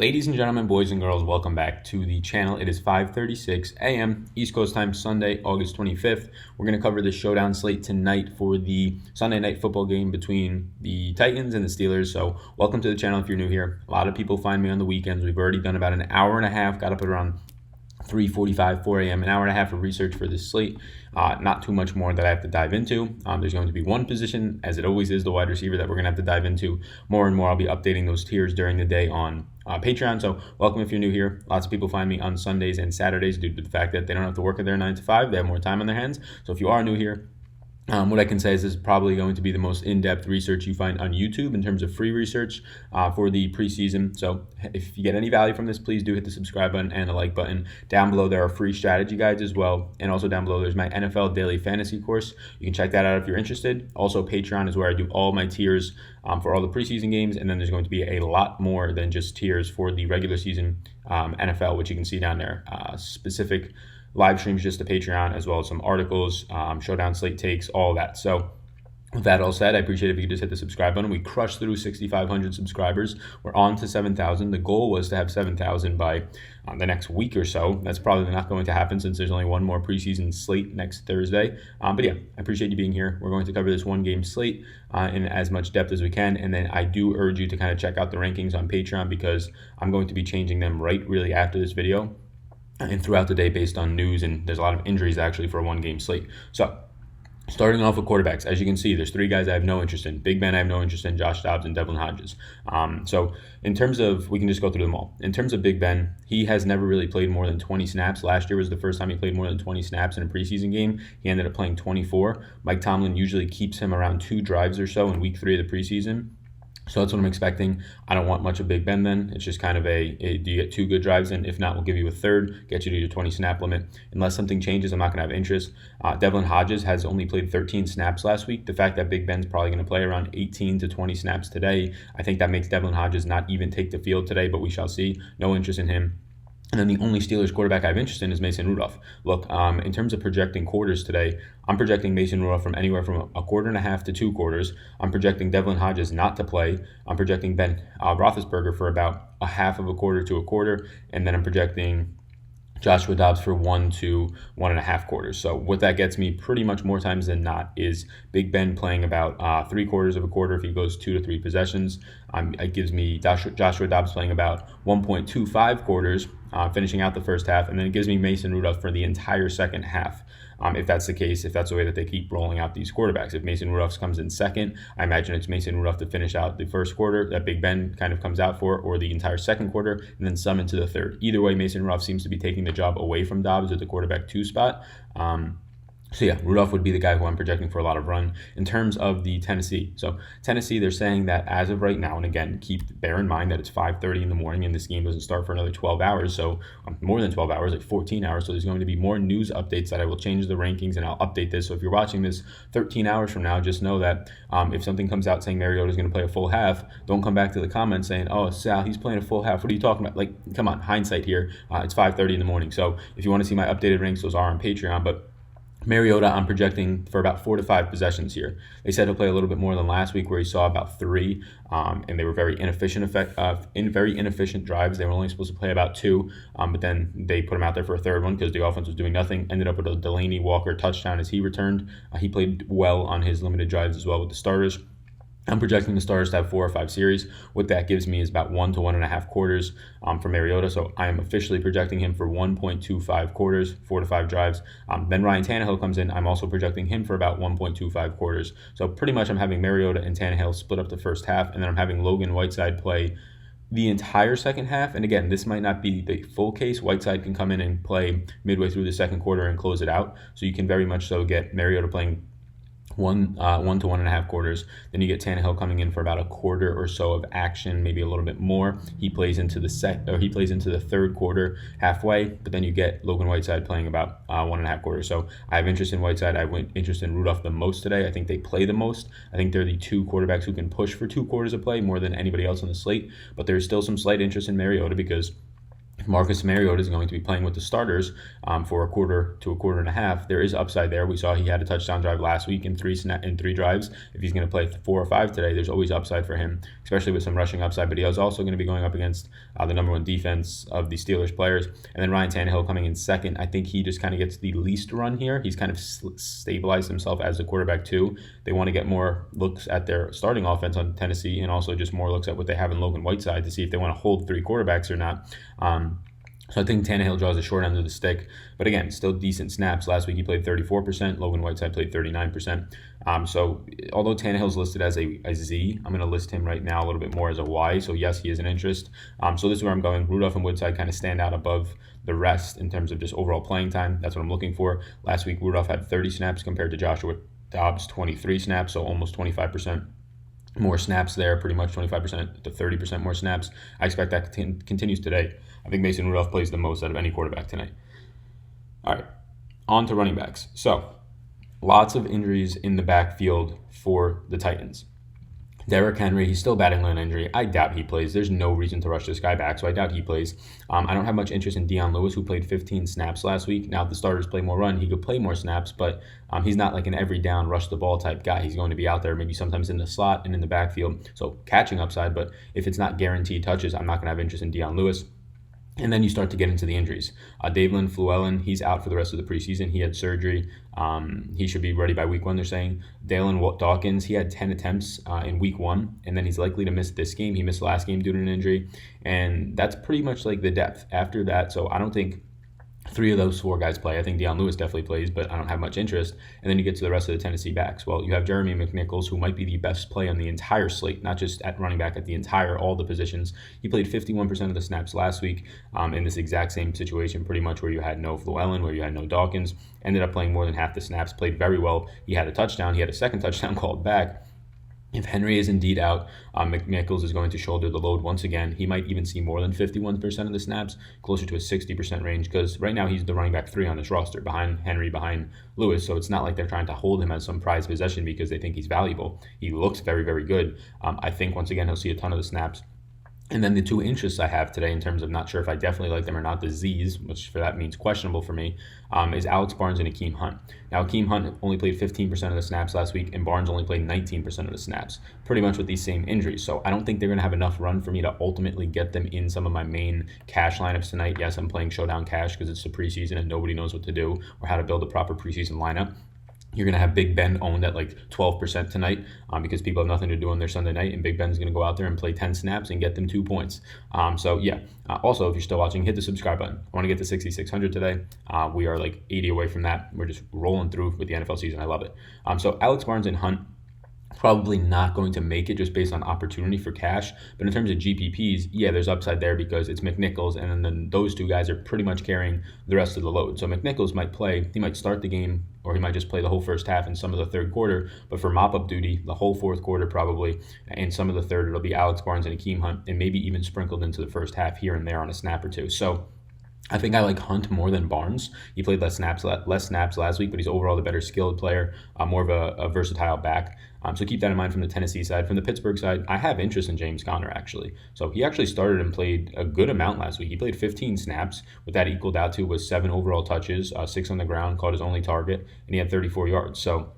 Ladies and gentlemen, boys and girls, welcome back to the channel. It is 5:36 a.m. East Coast time, Sunday, August 25th. We're going to cover the showdown slate tonight for the Sunday night football game between the Titans and the Steelers. So welcome to the channel if you're new here. A lot of people find me on the weekends. We've already done about an hour and a half, got up at around 3:45, 4 a.m., an hour and a half of research for this slate. Not too much more that I have to dive into. There's going to be one position, as it always is, the wide receiver, that we're going to have to dive into more and more. I'll be updating those tiers during the day on Patreon. So welcome if you're new here. Lots of people find me on Sundays and Saturdays due to the fact that they don't have to work at their 9 to 5. They have more time on their hands. So if you are new here, what I can say is this is probably going to be the most in-depth research you find on YouTube in terms of free research for the preseason. So if you get any value from this, please do hit the subscribe button and the like button. Down below, there are free strategy guides as well. And also down below, there's my NFL Daily Fantasy course. You can check that out if you're interested. Also, Patreon is where I do all my tiers for all the preseason games. And then there's going to be a lot more than just tiers for the regular season NFL, which you can see down there. Specific live streams just to Patreon, as well as some articles, showdown slate takes, all that. So with that all said, I appreciate if you could just hit the subscribe button. We crushed through 6,500 subscribers. We're on to 7,000. The goal was to have 7,000 by the next week or so. That's probably not going to happen since there's only one more preseason slate next Thursday. But yeah, I appreciate you being here. We're going to cover this one game slate in as much depth as we can. And then I do urge you to kind of check out the rankings on Patreon, because I'm going to be changing them really after this video and throughout the day based on news, and there's a lot of injuries actually for a one-game slate. So starting off with quarterbacks, as you can see, there's three guys I have no interest in. Big Ben I have no interest in, Josh Dobbs and Devlin Hodges. So in terms of, we can just go through them all. In terms of Big Ben, he has never really played more than 20 snaps. Last year was the first time he played more than 20 snaps in a preseason game. He ended up playing 24. Mike Tomlin usually keeps him around 2 drives or so in week 3 of the preseason. So that's what I'm expecting. I don't want much of Big Ben then. It's just kind of do you get 2 good drives in? If not, we'll give you a third, get you to your 20 snap limit. Unless something changes, I'm not going to have interest. Devlin Hodges has only played 13 snaps last week. The fact that Big Ben's probably going to play around 18 to 20 snaps today, I think that makes Devlin Hodges not even take the field today, but we shall see. No interest in him. And then the only Steelers quarterback I have interest in is Mason Rudolph. Look, in terms of projecting quarters today, I'm projecting Mason Rudolph from anywhere from a quarter and a half to 2 quarters. I'm projecting Devlin Hodges not to play. I'm projecting Ben Roethlisberger for about a half of a quarter to a quarter. And then I'm projecting Joshua Dobbs for 1 to 1.5 quarters. So what that gets me pretty much more times than not is Big Ben playing about 3 quarters of a quarter if he goes 2 to 3 possessions. It gives me Joshua Dobbs playing about 1.25 quarters, finishing out the first half, and then it gives me Mason Rudolph for the entire second half. If that's the case, if that's the way that they keep rolling out these quarterbacks. If Mason Rudolph comes in second, I imagine it's Mason Rudolph to finish out the first quarter that Big Ben kind of comes out for, or the entire second quarter, and then some into the third. Either way, Mason Rudolph seems to be taking the job away from Dobbs at the quarterback 2 spot. So yeah, Rudolph would be the guy who I'm projecting for a lot of run. In terms of the Tennessee, so Tennessee, they're saying that as of right now, and again, bear in mind that it's 5:30 in the morning and this game doesn't start for another 12 hours, so more than 12 hours, like 14 hours, so there's going to be more news updates that I will change the rankings and I'll update this. So if you're watching this 13 hours from now, just know that if something comes out saying Mariota is going to play a full half, don't come back to the comments saying, oh, Sal, he's playing a full half. What are you talking about? Like, come on, hindsight here. It's 5:30 in the morning. So if you want to see my updated ranks, those are on Patreon, but Mariota, I'm projecting for about 4 to 5 possessions here. They said he'll play a little bit more than last week, where he saw about 3, and they were very inefficient drives. They were only supposed to play about 2, but then they put him out there for a third one because the offense was doing nothing. Ended up with a Delaney Walker touchdown as he returned. He played well on his limited drives as well with the starters. I'm projecting the starters to have 4 or 5 series. What that gives me is about 1 to 1.5 quarters for Mariota. So I am officially projecting him for 1.25 quarters, 4 to 5 drives. Then Ryan Tannehill comes in. I'm also projecting him for about 1.25 quarters. So pretty much I'm having Mariota and Tannehill split up the first half, and then I'm having Logan Whiteside play the entire second half. And again, this might not be the full case. Whiteside can come in and play midway through the second quarter and close it out. So you can very much so get Mariota playing 1 to 1.5 quarters. Then you get Tannehill coming in for about a quarter or so of action, maybe a little bit more. He plays into the third quarter halfway, but then you get Logan Whiteside playing about 1.5 quarters. So I have interest in Whiteside. I have interest in Rudolph the most today. I think they play the most. I think they're the 2 quarterbacks who can push for 2 quarters of play more than anybody else on the slate. But there's still some slight interest in Mariota because if Marcus Mariota is going to be playing with the starters for a quarter to a quarter and a half, there is upside there. We saw he had a touchdown drive last week in three drives. If he's going to play 4 or 5 today, there's always upside for him, especially with some rushing upside. But he is also going to be going up against the number one defense of the Steelers players. And then Ryan Tannehill coming in second. I think he just kind of gets the least run here. He's kind of stabilized himself as a quarterback too. They want to get more looks at their starting offense on Tennessee, and also just more looks at what they have in Logan Whiteside to see if they want to hold 3 quarterbacks or not. So I think Tannehill draws a short end of the stick. But again, still decent snaps. Last week he played 34%. Logan Whiteside played 39%. So although Tannehill's listed as a Z, I'm going to list him right now a little bit more as a Y. So yes, he is an interest. So this is where I'm going. Rudolph and Whiteside kind of stand out above the rest in terms of just overall playing time. That's what I'm looking for. Last week, Rudolph had 30 snaps compared to Joshua Dobbs' 23 snaps, so almost 25% more snaps there, pretty much 25% to 30% more snaps. I expect that continues today. I think Mason Rudolph plays the most out of any quarterback tonight. All right, on to running backs. So lots of injuries in the backfield for the Titans. Derrick Henry, he's still battling an injury. I doubt he plays. There's no reason to rush this guy back, so I doubt he plays. I don't have much interest in Dion Lewis, who played 15 snaps last week. Now, if the starters play more run, he could play more snaps, but he's not like an every down, rush the ball type guy. He's going to be out there maybe sometimes in the slot and in the backfield, so catching upside, but if it's not guaranteed touches, I'm not going to have interest in Dion Lewis. And then you start to get into the injuries. Davelin Fluellen, he's out for the rest of the preseason. He had surgery. He should be ready by week 1, they're saying. Dalen Dawkins, he had 10 attempts in week 1, and then he's likely to miss this game. He missed last game due to an injury, and that's pretty much like the depth after that. So I don't think 3 of those 4 guys play. I think Dion Lewis definitely plays, but I don't have much interest. And then you get to the rest of the Tennessee backs. Well, you have Jeremy McNichols, who might be the best play on the entire slate, not just at running back, at the entire, all the positions. He played 51% of the snaps last week in this exact same situation, pretty much where you had no Fluellen, where you had no Dawkins. Ended up playing more than half the snaps, played very well. He had a touchdown. He had a second touchdown called back. If Henry is indeed out, McNichols is going to shoulder the load once again. He might even see more than 51% of the snaps, closer to a 60% range, because right now he's the running back 3 on this roster, behind Henry, behind Lewis. So it's not like they're trying to hold him as some prized possession because they think he's valuable. He looks very, very good. I think, once again, he'll see a ton of the snaps. And then the 2 interests I have today, in terms of not sure if I definitely like them or not, the Z's, which for that means questionable for me, is Alex Barnes and Akeem Hunt. Now, Akeem Hunt only played 15% of the snaps last week, and Barnes only played 19% of the snaps, pretty much with these same injuries. So I don't think they're going to have enough run for me to ultimately get them in some of my main cash lineups tonight. Yes, I'm playing Showdown Cash because it's the preseason and nobody knows what to do or how to build a proper preseason lineup. You're going to have Big Ben owned at like 12% tonight because people have nothing to do on their Sunday night, and Big Ben's going to go out there and play 10 snaps and get them 2 points. Also, if you're still watching, hit the subscribe button. I want to get to 6,600 today. We are like 80 away from that. We're just rolling through with the NFL season. I love it. So Alex Barnes and Hunt, probably not going to make it just based on opportunity for cash. But in terms of GPPs, yeah, there's upside there because it's McNichols, and then those 2 guys are pretty much carrying the rest of the load. So McNichols might play, he might start the game, or he might just play the whole first half and some of the third quarter. But for mop-up duty, the whole fourth quarter probably, and some of the third, it'll be Alex Barnes and Akeem Hunt, and maybe even sprinkled into the first half here and there on a snap or 2. So I think I like Hunt more than Barnes. He played less snaps last week, but he's overall the better skilled player, more of a versatile back. So keep that in mind from the Tennessee side. From the Pittsburgh side, I have interest in James Conner, actually. So he actually started and played a good amount last week. He played 15 snaps. What that equaled out to was 7 overall touches, 6 on the ground, caught his only target, and he had 34 yards. So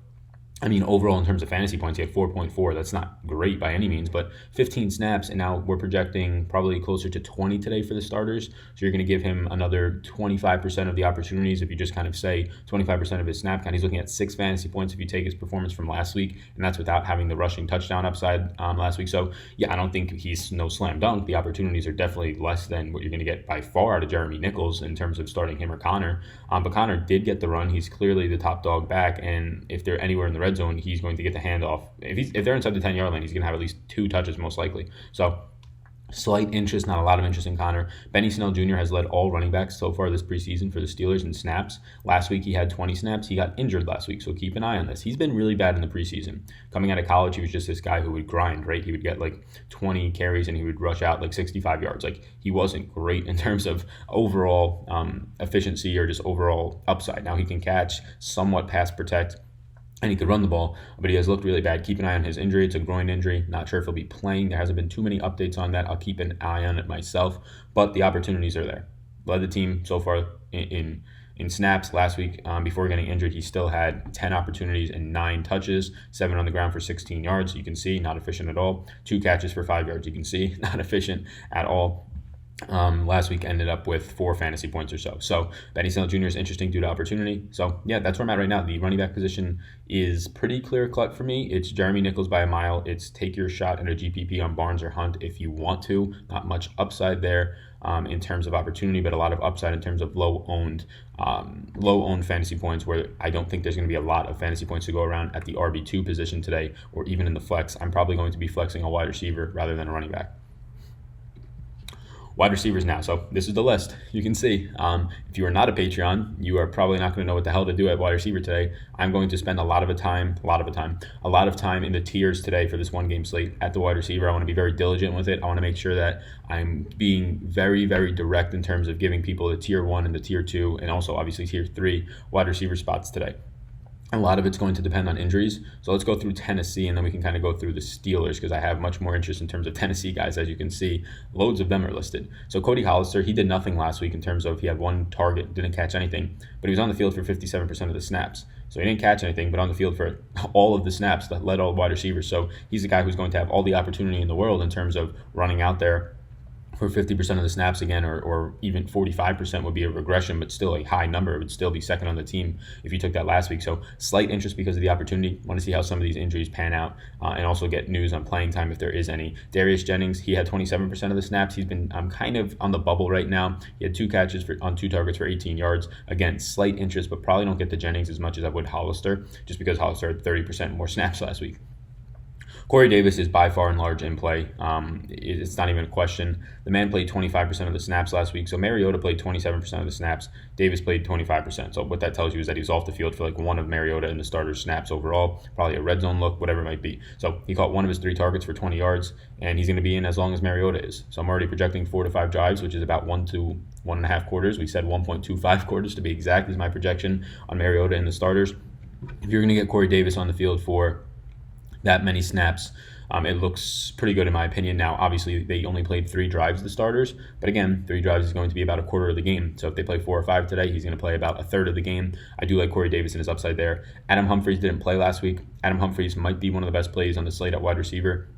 I mean, overall, in terms of fantasy points, he had 4.4. That's not great by any means, but 15 snaps, and now we're projecting probably closer to 20 today for the starters. So you're going to give him another 25% of the opportunities. If you just kind of say 25% of his snap count, he's looking at 6 fantasy points if you take his performance from last week, and that's without having the rushing touchdown upside last week. So, yeah, I don't think he's no slam dunk. The opportunities are definitely less than what you're going to get by far out of Jeremy Nichols in terms of starting him or Connor. But Connor did get the run. He's clearly the top dog back, and if they're anywhere in the red zone, he's going to get the handoff. If they're inside the 10-yard line, he's going to have at least 2 touches most likely. So slight interest, not a lot of interest in Connor. Benny Snell Jr. has led all running backs so far this preseason for the Steelers in snaps. Last week he had 20 snaps. He got injured last week, so keep an eye on this. He's been really bad in the preseason. Coming out of college, he was just this guy who would grind, right? He would get like 20 carries and he would rush out like 65 yards. Like, he wasn't great in terms of overall efficiency or just overall upside. Now he can catch, somewhat pass protect, and he could run the ball, but he has looked really bad. Keep an eye on his injury. It's a groin injury. Not sure if he'll be playing. There hasn't been too many updates on that. I'll keep an eye on it myself, but the opportunities are there. led the team so far in snaps last week. Before getting injured, he still had 10 opportunities and 9 touches, 7 on the ground for 16 yards. You can see, not efficient at all. 2 catches for 5 yards. You can see, not efficient at all. Last week ended up with 4 fantasy points or so. So Benny Snell Jr. is interesting due to opportunity. So yeah, that's where I'm at right now. The running back position is pretty clear cut for me. It's Jeremy Nichols by a mile. It's take your shot at a GPP on Barnes or Hunt if you want to. Not much upside there in terms of opportunity, but a lot of upside in terms of low owned fantasy points, where I don't think there's going to be a lot of fantasy points to go around at the RB2 position today, or even in the flex. I'm probably going to be flexing a wide receiver rather than a running back. Wide receivers now. So this is the list. You can see, if you are not a Patreon, you are probably not going to know what the hell to do at wide receiver today. I'm going to spend a lot of time in the tiers today for this one game slate at the wide receiver. I want to be very diligent with it. I want to make sure that I'm being very, very direct in terms of giving people the tier 1 and the tier 2, and also obviously tier 3 wide receiver spots today. A lot of it's going to depend on injuries. So let's go through Tennessee, and then we can kind of go through the Steelers, because I have much more interest in terms of Tennessee guys. As you can see, loads of them are listed. So Cody Hollister, he did nothing last week in terms of he had 1 target, didn't catch anything, but he was on the field for 57% of the snaps. So he didn't catch anything, but on the field for all of the snaps that led all wide receivers. So he's the guy who's going to have all the opportunity in the world in terms of running out there for 50% of the snaps again, or even 45% would be a regression, but still a high number. It would still be second on the team if you took that last week. So slight interest because of the opportunity. Want to see how some of these injuries pan out, and also get news on playing time if there is any. Darius Jennings, he had 27% of the snaps. He's been kind of on the bubble right now. He had 2 catches on 2 targets for 18 yards. Again, slight interest, but probably don't get the Jennings as much as I would Hollister, just because Hollister had 30% more snaps last week. Corey Davis is by far and large in play. It's not even a question. The man played 25% of the snaps last week. So Mariota played 27% of the snaps. Davis played 25%. So what that tells you is that he was off the field for like 1 of Mariota and the starter's snaps overall. Probably a red zone look, whatever it might be. So he caught 1 of his 3 targets for 20 yards, and he's going to be in as long as Mariota is. So I'm already projecting 4 to 5 drives, which is about 1 to 1.5 quarters. We said 1.25 quarters to be exact is my projection on Mariota and the starters. If you're going to get Corey Davis on the field for that many snaps, it looks pretty good in my opinion. Now, obviously, they only played 3 drives, the starters, but again, 3 drives is going to be about a quarter of the game. So if they play 4 or 5 today, he's going to play about a third of the game. I do like Corey Davis and his upside there. Adam Humphries didn't play last week. Adam Humphries might be one of the best plays on the slate at wide receiver,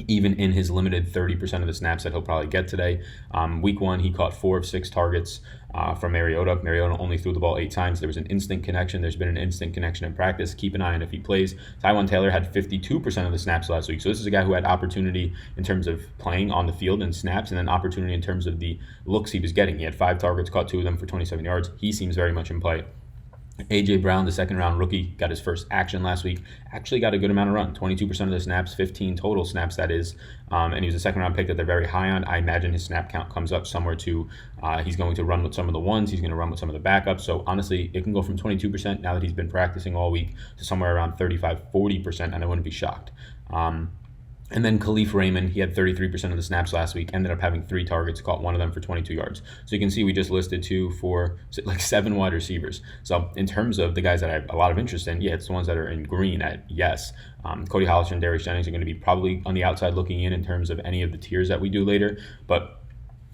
even in his limited 30% of the snaps that he'll probably get today. Week 1, he caught 4 of 6 targets from Mariota. Mariota only threw the ball 8 times. There was an instant connection. There's been an instant connection in practice. Keep an eye on if he plays. Tywan Taylor had 52% of the snaps last week. So this is a guy who had opportunity in terms of playing on the field and snaps, and then opportunity in terms of the looks he was getting. He had 5 targets, caught 2 of them for 27 yards. He seems very much in play. A.J. Brown, the second-round rookie, got his first action last week. Actually got a good amount of run, 22% of the snaps, 15 total snaps, that is. And he was a second-round pick that they're very high on. I imagine his snap count comes up somewhere to, he's going to run with some of the ones. He's going to run with some of the backups. So, honestly, it can go from 22% now that he's been practicing all week to somewhere around 35-40%, and I wouldn't be shocked. And then Khalif Raymond, he had 33% of the snaps last week, ended up having 3 targets, caught 1 of them for 22 yards. So you can see we just listed 2, 4, like 7 wide receivers. So in terms of the guys that I have a lot of interest in, yeah, it's the ones that are in green at yes. Cody Hollister and Darius Jennings are going to be probably on the outside looking in terms of any of the tiers that we do later. But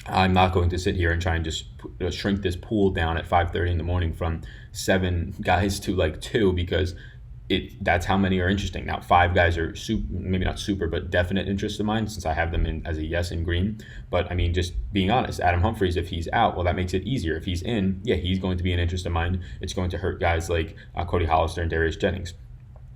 I'm not going to sit here and try and just shrink this pool down at 5:30 in the morning from 7 guys to like 2, because that's how many are interesting. Now, 5 guys are maybe not super, but definite interest of mine, since I have them in as a yes in green. But I mean, just being honest, Adam Humphries, if he's out, well, that makes it easier. If he's in, yeah, he's going to be an interest of mine. It's going to hurt guys like Cody Hollister and Darius Jennings.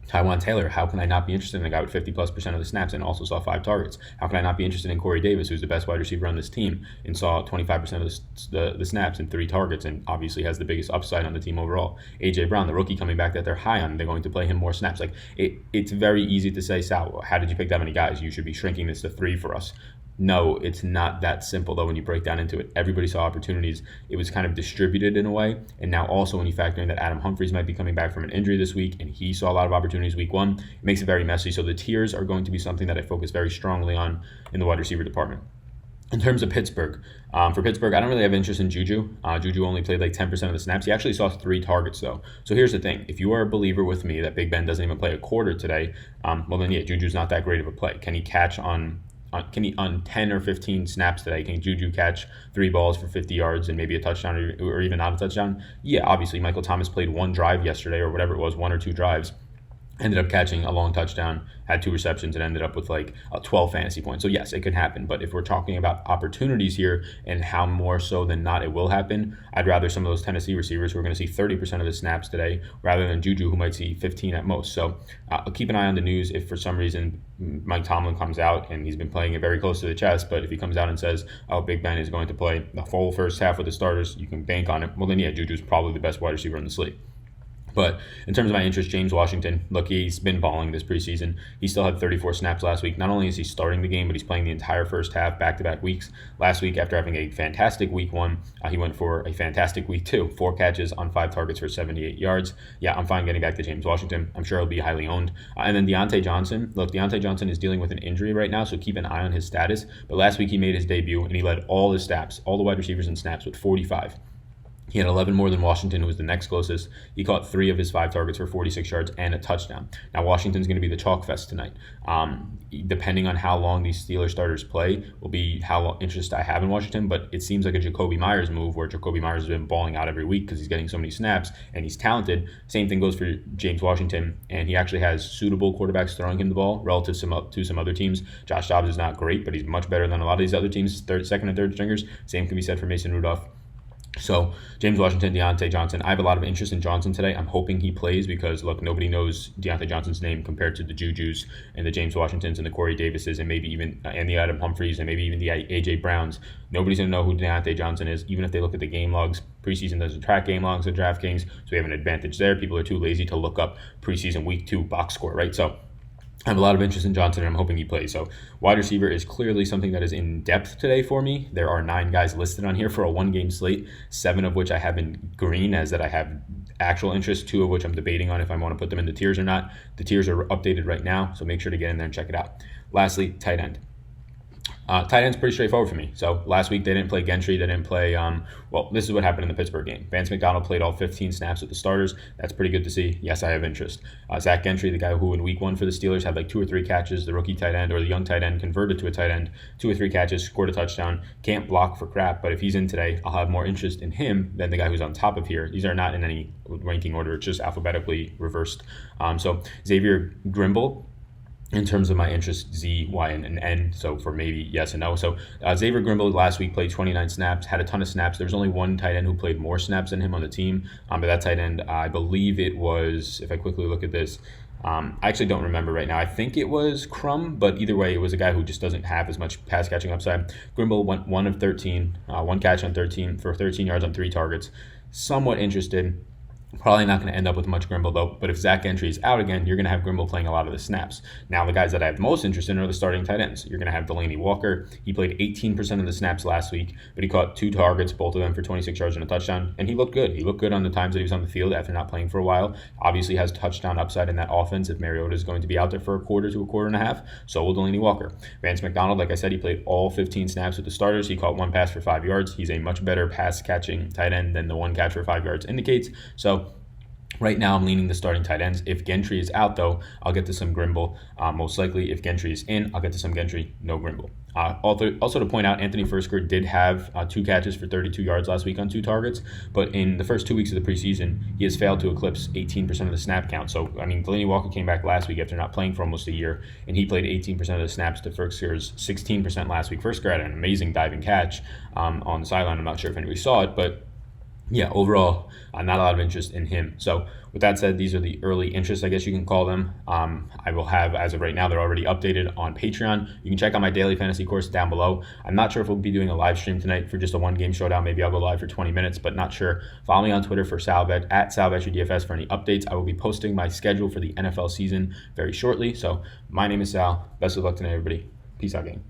Tywan Taylor, how can I not be interested in a guy with 50+% of the snaps and also saw 5 targets? How can I not be interested in Corey Davis, who's the best wide receiver on this team and saw 25% of the snaps and 3 targets, and obviously has the biggest upside on the team overall? A.J. Brown, the rookie coming back that they're high on, they're going to play him more snaps. Like it's very easy to say, Sal, how did you pick that many guys? You should be shrinking this to 3 for us. No, it's not that simple, though, when you break down into it. Everybody saw opportunities. It was kind of distributed in a way. And now also when you factor in that Adam Humphries might be coming back from an injury this week, and he saw a lot of opportunities week 1, it makes it very messy. So the tiers are going to be something that I focus very strongly on in the wide receiver department. In terms of Pittsburgh, for Pittsburgh, I don't really have interest in Juju. Juju only played like 10% of the snaps. He actually saw 3 targets, though. So here's the thing. If you are a believer with me that Big Ben doesn't even play a quarter today, well then, yeah, Juju's not that great of a play. Can he catch on on 10 or 15 snaps today, can Juju catch 3 balls for 50 yards and maybe a touchdown or even not a touchdown? Yeah, obviously Michael Thomas played one drive yesterday or whatever it was, 1 or 2 drives. Ended up catching a long touchdown, had 2 receptions, and ended up with like 12 fantasy points. So yes, it could happen. But if we're talking about opportunities here and how more so than not it will happen, I'd rather some of those Tennessee receivers who are going to see 30% of the snaps today rather than Juju, who might see 15 at most. So keep an eye on the news. If for some reason Mike Tomlin comes out, and he's been playing it very close to the chest, but if he comes out and says, oh, Big Ben is going to play the full first half with the starters, you can bank on it. Well, then yeah, Juju's probably the best wide receiver in the slate. But in terms of my interest, James Washington, look, he's been balling this preseason. He still had 34 snaps last week. Not only is he starting the game, but he's playing the entire first half, back-to-back weeks. Last week, after having a fantastic week 1, he went for a fantastic week 2. 4 catches on 5 targets for 78 yards. Yeah, I'm fine getting back to James Washington. I'm sure he'll be highly owned. And then Deontay Johnson. Look, Deontay Johnson is dealing with an injury right now, so keep an eye on his status. But last week, he made his debut, and he led all his snaps, all the wide receivers in snaps with 45. He had 11 more than Washington, who was the next closest. He caught 3 of his 5 targets for 46 yards and a touchdown. Now, Washington's going to be the chalk fest tonight. Depending on how long these Steelers starters play will be how interest I have in Washington, but it seems like a Jacoby Myers move where Jacoby Myers has been balling out every week because he's getting so many snaps and he's talented. Same thing goes for James Washington, and he actually has suitable quarterbacks throwing him the ball relative to some other teams. Josh Dobbs is not great, but he's much better than a lot of these other teams, second and third stringers. Same can be said for Mason Rudolph. So James Washington, Deontay Johnson. I have a lot of interest in Johnson today. I'm hoping he plays because, look, nobody knows Deontay Johnson's name compared to the Jujus and the James Washingtons and the Corey Davises and maybe even and the Adam Humphreys and maybe even the A.J. Browns. Nobody's going to know who Deontay Johnson is, even if they look at the game logs. Preseason doesn't track game logs at Draftkings, so we have an advantage there. People are too lazy to look up preseason week 2 box score, right? So I have a lot of interest in Johnson, and I'm hoping he plays. So wide receiver is clearly something that is in depth today for me. There are 9 guys listed on here for a 1-game slate, 7 of which I have in green as that I have actual interest, 2 of which I'm debating on if I want to put them in the tiers or not. The tiers are updated right now, so make sure to get in there and check it out. Lastly, tight end. Tight end's pretty straightforward for me. So last week they didn't play Gentry. They didn't play, this is what happened in the Pittsburgh game. Vance McDonald played all 15 snaps with the starters. That's pretty good to see. Yes, I have interest. Zach Gentry, the guy who in week 1 for the Steelers had like 2 or 3 catches, the rookie tight end or the young tight end converted to a tight end, 2 or 3 catches, scored a touchdown, can't block for crap, but if he's in today, I'll have more interest in him than the guy who's on top of here. These are not in any ranking order. It's just alphabetically reversed. So Xavier Grimble, in terms of my interest, Z, Y, and N, so for maybe yes and no. So Xavier Grimble last week played 29 snaps, had a ton of snaps. There was only one tight end who played more snaps than him on the team, but that tight end, I believe it was, if I quickly look at this, I actually don't remember right now. I think it was Crum, but either way, it was a guy who just doesn't have as much pass catching upside. Grimble went 1 of 13, 1 catch on 13 for 13 yards on 3 targets. Somewhat interested. Probably not going to end up with much Grimble, though. But if Zach Gentry is out again, you're going to have Grimble playing a lot of the snaps. Now, the guys that I have most interest in are the starting tight ends. You're going to have Delaney Walker. He played 18% of the snaps last week, but he caught 2 targets, both of them for 26 yards and a touchdown. And he looked good. He looked good on the times that he was on the field after not playing for a while. Obviously has touchdown upside in that offense if Mariota is going to be out there for a quarter to a quarter and a half. So will Delaney Walker. Vance McDonald, like I said, he played all 15 snaps with the starters. He caught 1 pass for 5 yards. He's a much better pass-catching tight end than the 1 catch for 5 yards indicates. So right now, I'm leaning the starting tight ends. If Gentry is out, though, I'll get to some Grimble. Most likely, if Gentry is in, I'll get to some Gentry, no Grimble. Also to point out, Anthony Firkser did have 2 catches for 32 yards last week on 2 targets, but in the first 2 weeks of the preseason, he has failed to eclipse 18% of the snap count. So, I mean, Delaney Walker came back last week after not playing for almost a year, and he played 18% of the snaps to Firkser's 16% last week. Firkser had an amazing diving catch on the sideline. I'm not sure if anybody saw it, but yeah, overall, not a lot of interest in him. So with that said, these are the early interests, I guess you can call them. I will have, as of right now, they're already updated on Patreon. You can check out my daily fantasy course down below. I'm not sure if we'll be doing a live stream tonight for just a 1-game showdown. Maybe I'll go live for 20 minutes, but not sure. Follow me on Twitter for Salvet, at SalVetriDFS for any updates. I will be posting my schedule for the NFL season very shortly. So my name is Sal. Best of luck tonight, everybody. Peace out, gang.